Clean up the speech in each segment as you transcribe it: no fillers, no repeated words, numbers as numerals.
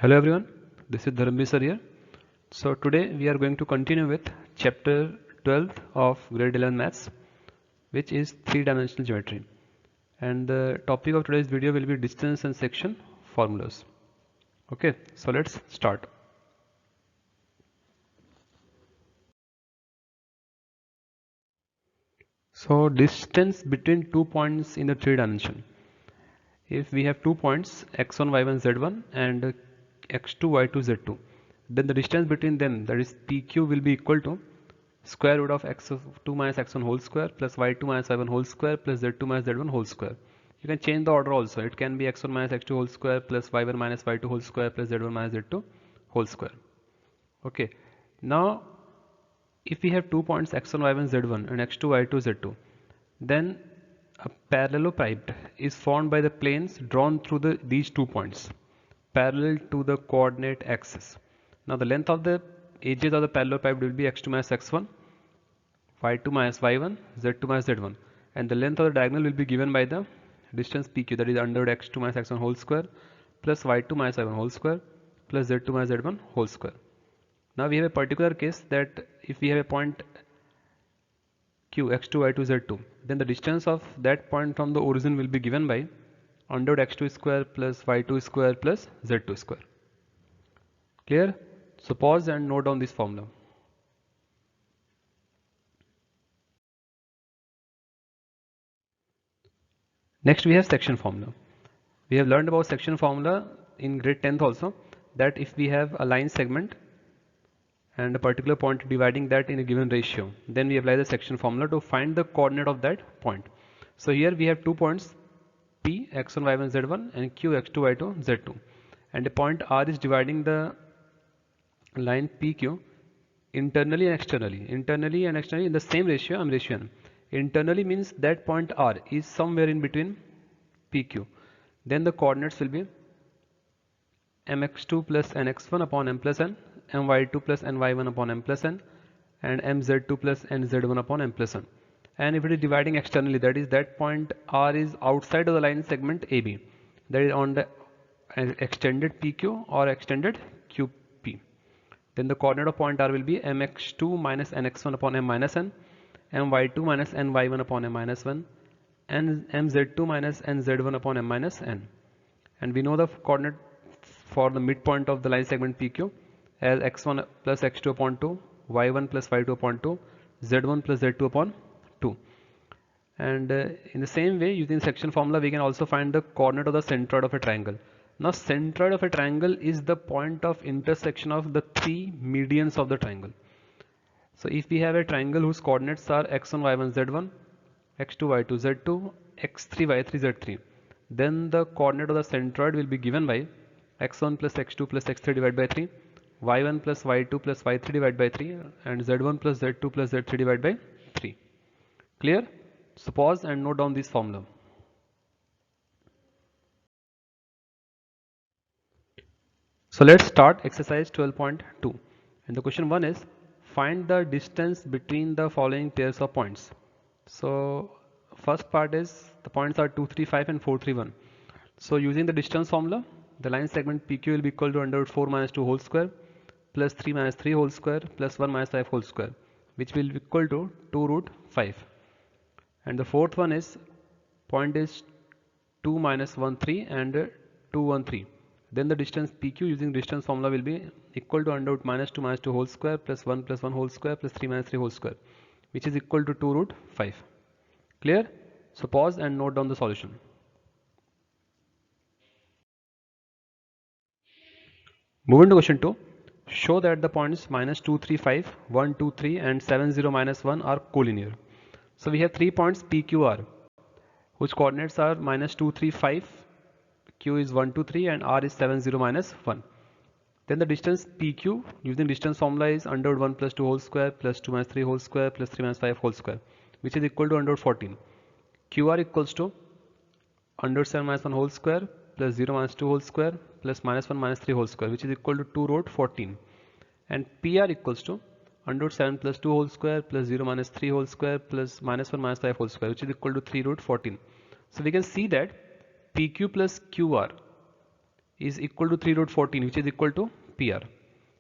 Hello everyone, this is Dharamveer sir here. So today we are going to continue with chapter 12 of grade 11 maths, which is three-dimensional geometry. And the topic of today's video will be distance and section formulas. Okay, so let's start. So distance between 2 points in the three dimension. If we have 2 points x1, y1, z1 and x2, y2, z2, then the distance between them, that is pq, will be equal to square root of x2 minus x1 whole square plus y2 minus y1 whole square plus z2 minus z1 whole square. You can change the order also. It can be x1 minus x2 whole square plus y1 minus y2 whole square plus z1 minus z2 whole square. Okay. Now, if we have 2 points x1, y1, z1 and x2, y2, z2, then a parallelopipe is formed by the planes drawn through these 2 points parallel to the coordinate axis. Now the length of the edges of the parallelopipe will be x2 minus x1, y2 minus y1, z2 minus z1, and the length of the diagonal will be given by the distance pq, that is under root x2 minus x1 whole square plus y2 minus y1 whole square plus z2 minus z1 whole square. Now we have a particular case that if we have a point q x2 y2 z2, then the distance of that point from the origin will be given by under root x2 square plus y2 square plus z2 square. Clear? So pause and note down this formula. Next we have section formula. We have learned about section formula in grade 10th also, that if we have a line segment and a particular point dividing that in a given ratio, then we apply the section formula to find the coordinate of that point. So here we have 2 points P x1 y1 z1 and Q x2 y2 z2, and a point R is dividing the line PQ internally and externally. Internally and externally in the same ratio, I'm ratioing. Internally means that point R is somewhere in between PQ. Then the coordinates will be mx2 plus nx1 upon m plus n, my2 plus ny1 upon m plus n, and mz2 plus nz1 upon m plus n. And if it is dividing externally, that is that point R is outside of the line segment AB, that is on the extended PQ or extended QP. Then the coordinate of point R will be mx2 minus nx1 upon m minus n, my2 minus ny1 upon m minus 1, and mz2 minus nz1 upon m minus n. And we know the coordinate for the midpoint of the line segment PQ as x1 plus x2 upon 2, y1 plus y2 upon 2, z1 plus z2 upon 2. And in the same way, using section formula, we can also find the coordinate of the centroid of a triangle. Now centroid of a triangle is the point of intersection of the three medians of the triangle. So if we have a triangle whose coordinates are x1 y1 z1, x2 y2 z2, x3 y3 z3, then the coordinate of the centroid will be given by x1 plus x2 plus x3 divided by 3, y1 plus y2 plus y3 divided by 3, and z1 plus z2 plus z3 divided by 3. Clear? So pause and note down this formula. So let's start exercise 12.2, and the question 1 is find the distance between the following pairs of points. So first part is the points are 2, 3, 5 and 4, 3, 1. So using the distance formula, the line segment PQ will be equal to under root 4 minus 2 whole square plus 3 minus 3 whole square plus 1 minus 5 whole square, which will be equal to 2 root 5. And the fourth one is point is 2 minus 1 3 and 2 1 3. Then the distance PQ using distance formula will be equal to under root minus 2 whole square plus 1 whole square plus 3 minus 3 whole square, which is equal to 2 root 5. Clear? So pause and note down the solution. Moving to question 2. Show that the points minus 2, 3, 5, 1, 2, 3 and 7, 0, minus 1 are collinear. So we have 3 points PQR whose coordinates are minus 2, 3, 5, Q is 1, 2, 3 and R is 7, 0, minus 1. Then the distance PQ using distance formula is under root 1 plus 2 whole square plus 2 minus 3 whole square plus 3 minus 5 whole square, which is equal to under root 14. QR equals to under root 7 minus 1 whole square plus 0 minus 2 whole square plus minus 1 minus 3 whole square, which is equal to 2 root 14. And PR equals to under root 7 plus 2 whole square plus 0 minus 3 whole square plus minus 1 minus 5 whole square, which is equal to 3 root 14. So we can see that PQ plus QR is equal to 3 root 14, which is equal to PR.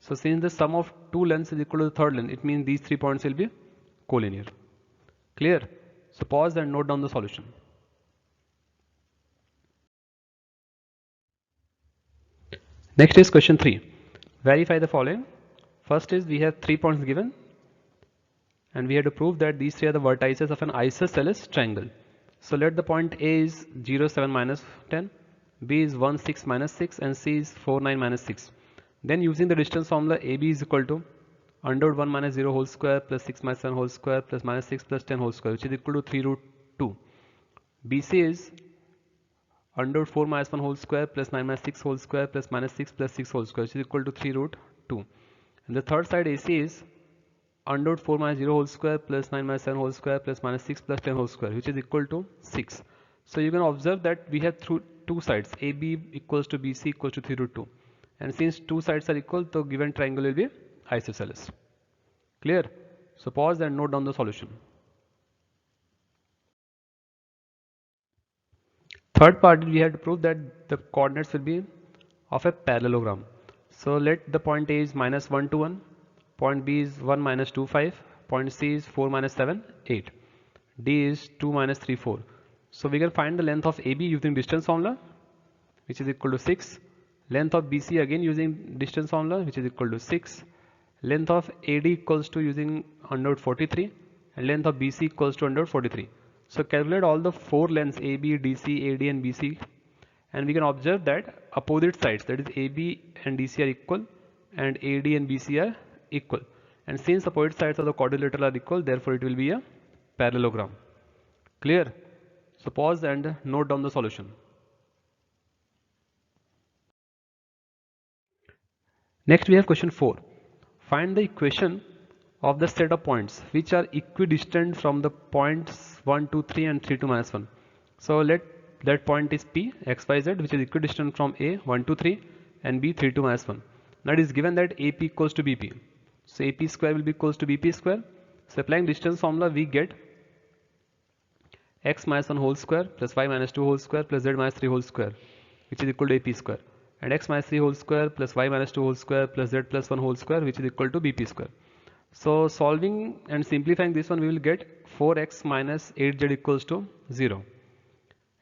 So since the sum of two lengths is equal to the third length, it means these 3 points will be collinear. Clear? So pause and note down the solution. Next is question 3. Verify the following. First is we have 3 points given and we have to prove that these 3 are the vertices of an isosceles triangle. So let the point A is 0, 7, minus 10, B is 1, 6, minus 6 and C is 4, 9, minus 6. Then using the distance formula, AB is equal to under root 1 minus 0 whole square plus 6 minus 7 whole square plus minus 6 plus 10 whole square, which is equal to 3 root 2. BC is under root 4 minus 1 whole square plus 9 minus 6 whole square plus minus 6 plus 6 whole square, which is equal to 3 root 2. And the third side AC is under root 4 minus 0 whole square plus 9 minus 7 whole square plus minus 6 plus 10 whole square, which is equal to 6. So you can observe that we have two sides, AB equals to BC equals to 3 root 2. And since two sides are equal, the given triangle will be isosceles. Clear? So pause and note down the solution. Third part, we have to prove that the coordinates will be of a parallelogram. So let the point A is minus 1 to 1, point B is 1 minus 2 5, point C is 4 minus 7 8, D is 2 minus 3 4. So we can find the length of AB using distance formula, which is equal to 6. Length of BC again using distance formula, which is equal to 6. Length of AD equals to using under root 43 and length of BC equals to under root 43. So calculate all the 4 lengths AB, DC, AD and BC, and we can observe that opposite sides, that is AB and DC are equal and AD and BC are equal. And since opposite sides of the quadrilateral are equal, therefore it will be a parallelogram. Clear? So pause and note down the solution. Next we have question 4. Find the equation of the set of points which are equidistant from the points 1, 2, 3 and 3 to minus 1. So let that point is P, X, Y, Z, which is equidistant from A, 1, 2, 3 and B, 3 to minus 1. Now it is given that AP equals to BP. So AP square will be equals to BP square. So applying distance formula, we get X minus 1 whole square plus Y minus 2 whole square plus Z minus 3 whole square, which is equal to AP square. And X minus 3 whole square plus Y minus 2 whole square plus Z plus 1 whole square, which is equal to BP square. So solving and simplifying this one, we will get 4x minus 8z equals to 0.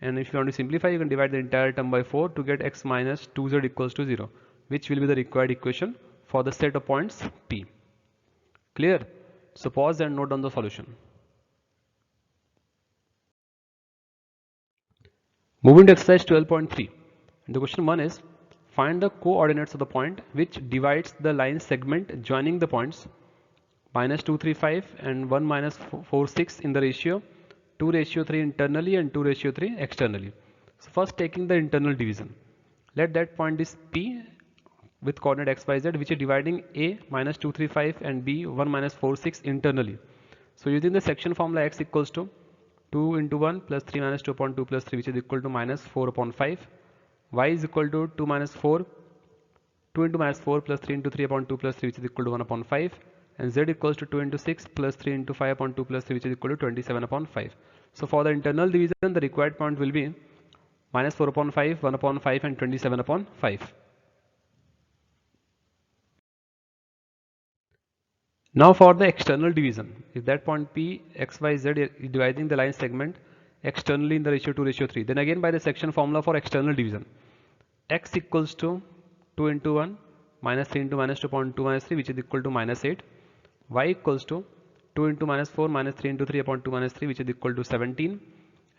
And if you want to simplify, you can divide the entire term by 4 to get x minus 2z equals to 0, which will be the required equation for the set of points P. Clear? So pause and note down the solution. Moving to exercise 12.3. The question 1 is, find the coordinates of the point which divides the line segment joining the points minus 2, 3, 5 and 1 minus 4, 6 in the ratio 2 ratio 3 internally and 2 ratio 3 externally. So first taking the internal division. Let that point is P with coordinate x, y, z, which is dividing A minus 2, 3, 5 and B 1 minus 4, 6 internally. So using the section formula, x equals to 2 into 1 plus 3 minus 2 upon 2 plus 3, which is equal to minus 4 upon 5. Y is equal to 2 minus 4, 2 into minus 4 plus 3 into 3 upon 2 plus 3, which is equal to 1 upon 5. And Z equals to 2 into 6 plus 3 into 5 upon 2 plus 3, which is equal to 27 upon 5. So for the internal division, the required point will be minus 4 upon 5, 1 upon 5 and 27 upon 5. Now for the external division, if that point P, X, Y, Z is dividing the line segment externally in the ratio 2 ratio 3, then again by the section formula for external division, X equals to 2 into 1 minus 3 into minus 2 upon 2 minus 3, which is equal to minus 8. Y equals to 2 into minus 4 minus 3 into 3 upon 2 minus 3, which is equal to 17.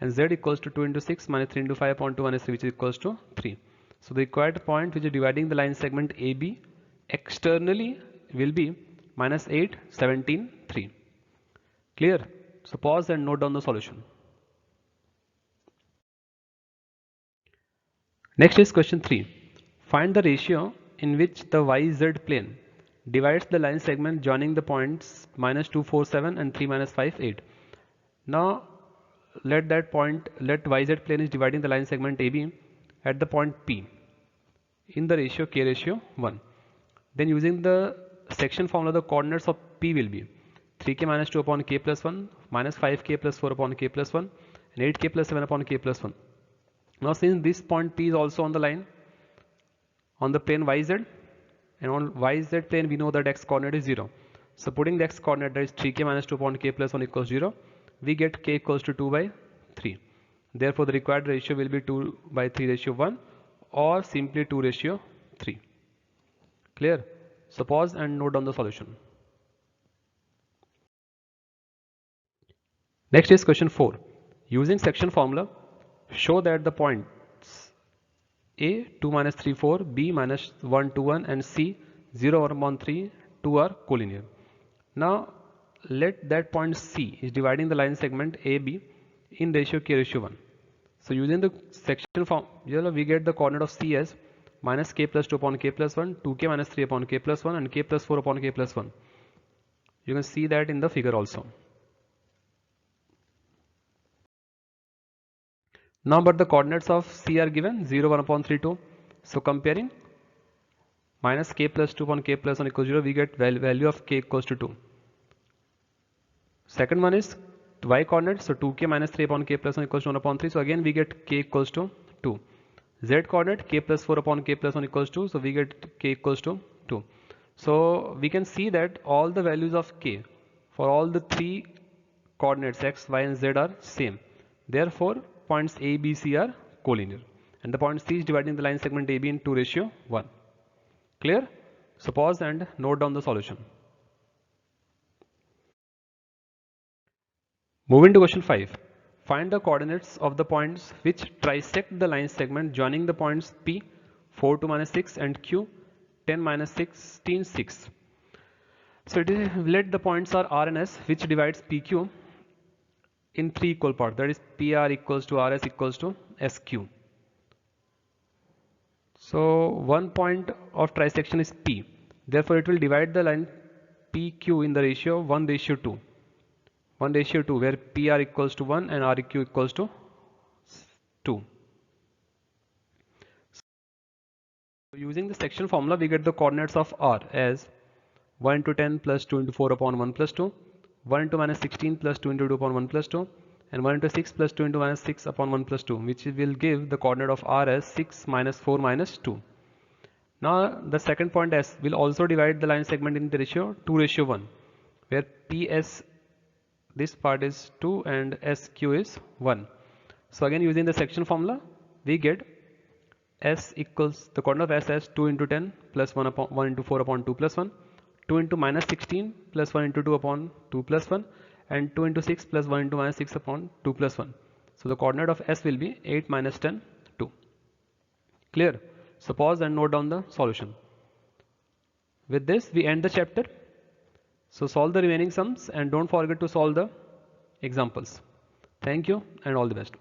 And Z equals to 2 into 6 minus 3 into 5 upon 2 minus 3, which is equals to 3. So the required point which is dividing the line segment AB externally will be minus 8, 17, 3. Clear? So pause and note down the solution. Next is question 3. Find the ratio in which the YZ plane divides the line segment joining the points minus 2, 4, 7 and 3, minus 5, 8. Now let YZ plane is dividing the line segment AB at the point P in the ratio K ratio 1. Then using the section formula, the coordinates of P will be 3k minus 2 upon k plus 1, minus 5k plus 4 upon k plus 1 and 8k plus 7 upon k plus 1. Now since this point P is also on the line, on the plane YZ, and on YZ plane we know that x coordinate is 0. So putting the x coordinate, that is 3k minus 2 upon k plus 1 equals 0, we get k equals to 2 by 3. Therefore the required ratio will be 2 by 3 ratio 1 or simply 2 ratio 3. Clear? So pause and note down the solution. Next is question 4. Using section formula, show that the points A 2 minus 3 4, B minus 1 2 1 and C 0 1 1 3 2 are collinear. Now let that point C is dividing the line segment AB in ratio k ratio 1. So using the section formula we get the coordinate of C as minus k plus 2 upon k plus 1, 2k minus 3 upon k plus 1 and k plus 4 upon k plus 1. You can see that in the figure also. Now but the coordinates of C are given 0 1 upon 3 2. So comparing minus k plus 2 upon k plus 1 equals 0, we get value of k equals to 2. Second one is y coordinate, so 2k minus 3 upon k plus 1 equals to 1 upon 3, so again we get k equals to 2. Z coordinate, k plus 4 upon k plus 1 equals 2, so we get k equals to 2. So we can see that all the values of k for all the three coordinates x, y and z are same. Therefore points A, B, C are collinear and the point C is dividing the line segment AB in 2 ratio 1. Clear? So pause and note down the solution. Moving to question 5. Find the coordinates of the points which trisect the line segment joining the points P 4 2 minus 6 and Q 10 minus 16 6. So it is, let the points are R and S which divides PQ in 3 equal parts, that is PR equals to RS equals to SQ. So one point of trisection is P, therefore it will divide the line PQ in the ratio 1 ratio 2. 1 ratio 2 where PR equals to 1 and RQ equals to 2. So using the section formula we get the coordinates of R as 1 into 10 plus 2 into 4 upon 1 plus 2, 1 into minus 16 plus 2 into 2 upon 1 plus 2 and 1 into 6 plus 2 into minus 6 upon 1 plus 2, which will give the coordinate of R as 6 minus 4 minus 2. Now the second point S will also divide the line segment in the ratio 2 ratio 1 where PS, this part is 2 and SQ is 1. So again using the section formula we get S equals the coordinate of S as 2 into 10 plus 1 upon 1 into 4 upon 2 plus 1, 2 into minus 16 plus 1 into 2 upon 2 plus 1 and 2 into 6 plus 1 into minus 6 upon 2 plus 1. So the coordinate of S will be 8 minus 10 2. Clear? So pause and note down the solution. With this we end the chapter. So solve the remaining sums and don't forget to solve the examples. Thank you and all the best.